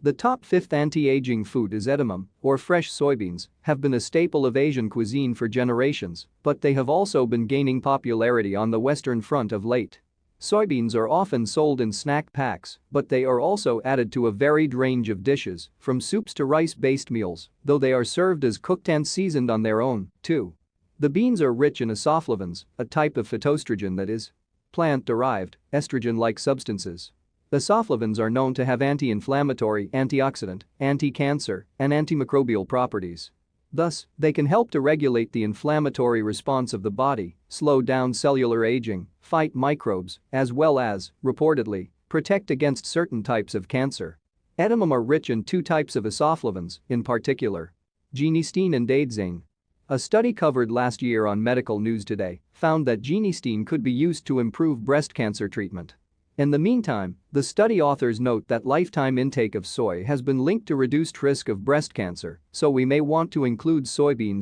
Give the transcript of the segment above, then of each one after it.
The top fifth anti-aging food is edamame, or fresh soybeans, have been a staple of Asian cuisine for generations, but they have also been gaining popularity on the Western front of late. Soybeans are often sold in snack packs, but they are also added to a varied range of dishes, from soups to rice-based meals, though they are served as cooked and seasoned on their own, too. The beans are rich in isoflavones, a type of phytoestrogen that is plant-derived, estrogen-like substances. Isoflavones are known to have anti-inflammatory, antioxidant, anti-cancer, and antimicrobial properties. Thus, they can help to regulate the inflammatory response of the body, slow down cellular aging, fight microbes, as well as, reportedly, protect against certain types of cancer. Edamame are rich in two types of isoflavones, in particular, genistein and daidzein. A study covered last year on Medical News Today found that genistein could be used to improve breast cancer treatment. In the meantime, the study authors note that lifetime intake of soy has been linked to reduced risk of breast cancer, so we may want to include soybeans.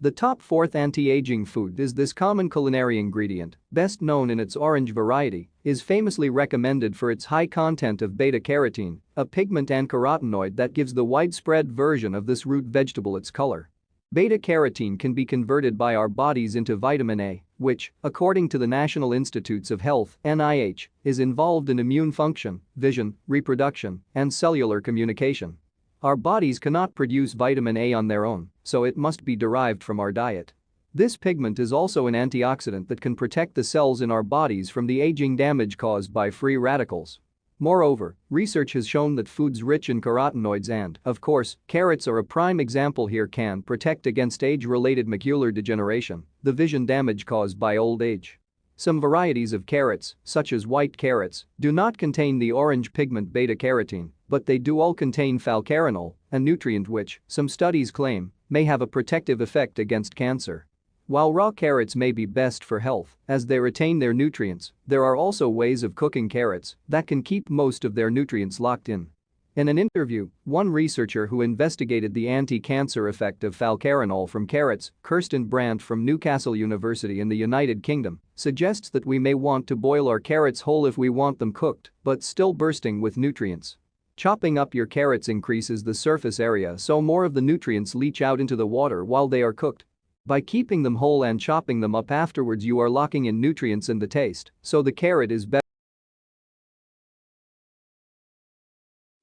The top fourth anti-aging food is this common culinary ingredient, best known in its orange variety, is famously recommended for its high content of beta-carotene, a pigment and carotenoid that gives the widespread version of this root vegetable its color. Beta-carotene can be converted by our bodies into vitamin A, which, according to the National Institutes of Health (NIH), is involved in immune function, vision, reproduction, and cellular communication. Our bodies cannot produce vitamin A on their own, so it must be derived from our diet. This pigment is also an antioxidant that can protect the cells in our bodies from the aging damage caused by free radicals. Moreover, research has shown that foods rich in carotenoids and, of course, carrots are a prime example here can protect against age-related macular degeneration, the vision damage caused by old age. Some varieties of carrots, such as white carrots, do not contain the orange pigment beta-carotene, but they do all contain falcarinol, a nutrient which, some studies claim, may have a protective effect against cancer. While raw carrots may be best for health, as they retain their nutrients, there are also ways of cooking carrots that can keep most of their nutrients locked in. In an interview, one researcher who investigated the anti-cancer effect of falcarinol from carrots, Kirsten Brandt from Newcastle University in the United Kingdom, suggests that we may want to boil our carrots whole if we want them cooked, but still bursting with nutrients. Chopping up your carrots increases the surface area so more of the nutrients leach out into the water while they are cooked. By keeping them whole and chopping them up afterwards, you are locking in nutrients in the taste, so the carrot is better.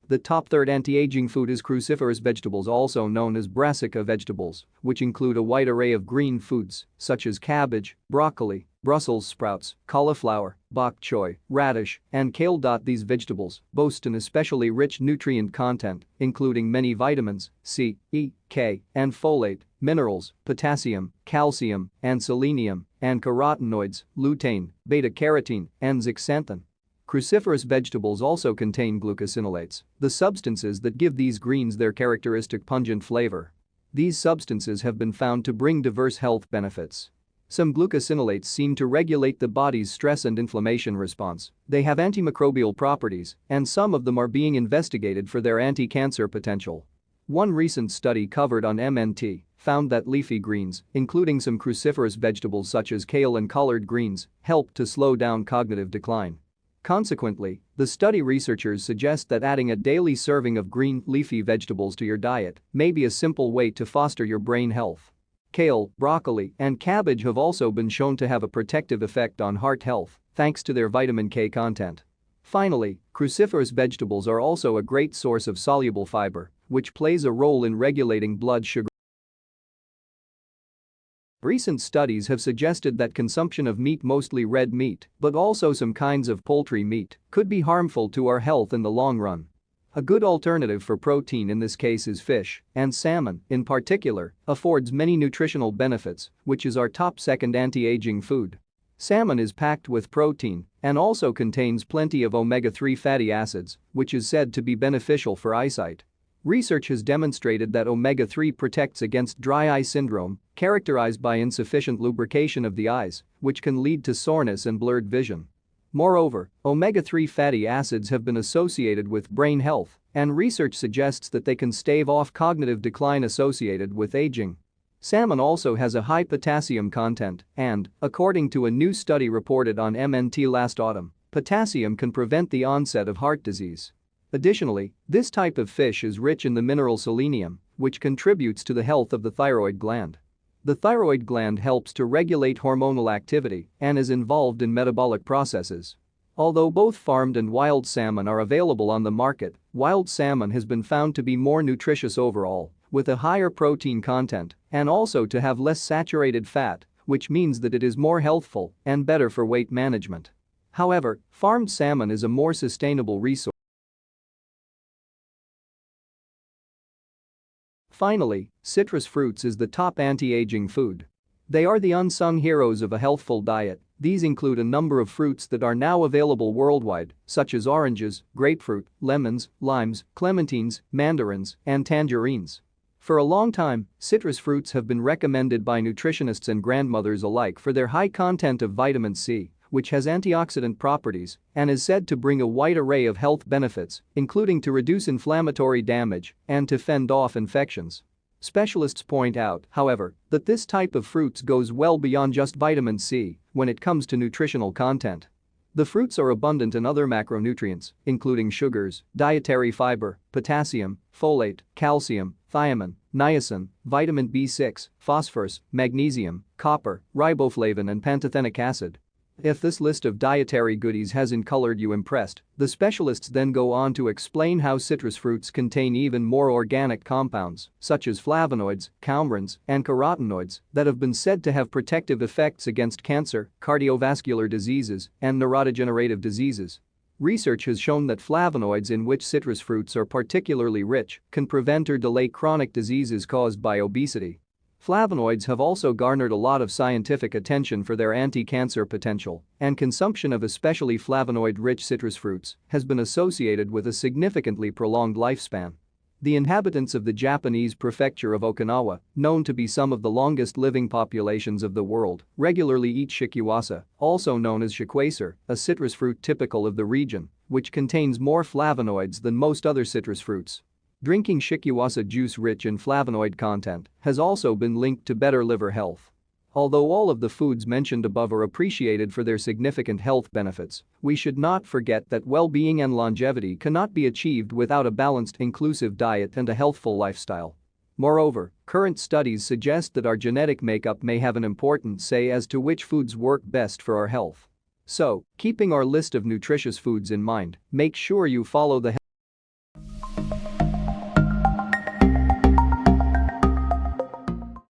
The top third anti-aging food is cruciferous vegetables, also known as brassica vegetables, which include a wide array of green foods such as cabbage, broccoli, Brussels sprouts, cauliflower, bok choy, radish, and kale. These vegetables boast an especially rich nutrient content, including many vitamins C, E, K, and folate, minerals, potassium, calcium, and selenium, and carotenoids, lutein, beta-carotene, and zeaxanthin. Cruciferous vegetables also contain glucosinolates, the substances that give these greens their characteristic pungent flavor. These substances have been found to bring diverse health benefits. Some glucosinolates seem to regulate the body's stress and inflammation response, they have antimicrobial properties, and some of them are being investigated for their anti-cancer potential. One recent study covered on MNT found that leafy greens, including some cruciferous vegetables such as kale and collard greens, help to slow down cognitive decline. Consequently, the study researchers suggest that adding a daily serving of green, leafy vegetables to your diet may be a simple way to foster your brain health. Kale, broccoli, and cabbage have also been shown to have a protective effect on heart health, thanks to their vitamin K content. Finally, cruciferous vegetables are also a great source of soluble fiber, which plays a role in regulating blood sugar. Recent studies have suggested that consumption of meat, mostly red meat, but also some kinds of poultry meat, could be harmful to our health in the long run. A good alternative for protein in this case is fish, and salmon, in particular, affords many nutritional benefits, which is our top second anti-aging food. Salmon is packed with protein and also contains plenty of omega-3 fatty acids, which is said to be beneficial for eyesight. Research has demonstrated that omega-3 protects against dry eye syndrome, characterized by insufficient lubrication of the eyes, which can lead to soreness and blurred vision. Moreover, omega-3 fatty acids have been associated with brain health, and research suggests that they can stave off cognitive decline associated with aging. Salmon also has a high potassium content and, according to a new study reported on MNT last autumn, potassium can prevent the onset of heart disease. Additionally, this type of fish is rich in the mineral selenium, which contributes to the health of the thyroid gland. The thyroid gland helps to regulate hormonal activity and is involved in metabolic processes. Although both farmed and wild salmon are available on the market, wild salmon has been found to be more nutritious overall, with a higher protein content, and also to have less saturated fat, which means that it is more healthful and better for weight management. However, farmed salmon is a more sustainable resource. Finally, citrus fruits is the top anti-aging food. They are the unsung heroes of a healthful diet. These include a number of fruits that are now available worldwide, such as oranges, grapefruit, lemons, limes, clementines, mandarins, and tangerines. For a long time, citrus fruits have been recommended by nutritionists and grandmothers alike for their high content of vitamin C, which has antioxidant properties and is said to bring a wide array of health benefits, including to reduce inflammatory damage and to fend off infections. Specialists point out, however, that this type of fruits goes well beyond just vitamin C when it comes to nutritional content. The fruits are abundant in other macronutrients, including sugars, dietary fiber, potassium, folate, calcium, thiamine, niacin, vitamin B6, phosphorus, magnesium, copper, riboflavin and pantothenic acid. If this list of dietary goodies hasn't colored you impressed, the specialists then go on to explain how citrus fruits contain even more organic compounds, such as flavonoids, coumarins, and carotenoids, that have been said to have protective effects against cancer, cardiovascular diseases, and neurodegenerative diseases. Research has shown that flavonoids in which citrus fruits are particularly rich can prevent or delay chronic diseases caused by obesity. Flavonoids have also garnered a lot of scientific attention for their anti-cancer potential, and consumption of especially flavonoid-rich citrus fruits has been associated with a significantly prolonged lifespan. The inhabitants of the Japanese prefecture of Okinawa, known to be some of the longest living populations of the world, regularly eat shikiwasa, also known as shikwasar, a citrus fruit typical of the region, which contains more flavonoids than most other citrus fruits. Drinking shikiwasa juice rich in flavonoid content has also been linked to better liver health. Although all of the foods mentioned above are appreciated for their significant health benefits, we should not forget that well-being and longevity cannot be achieved without a balanced, inclusive diet and a healthful lifestyle. Moreover, current studies suggest that our genetic makeup may have an important say as to which foods work best for our health. So, keeping our list of nutritious foods in mind, make sure you follow the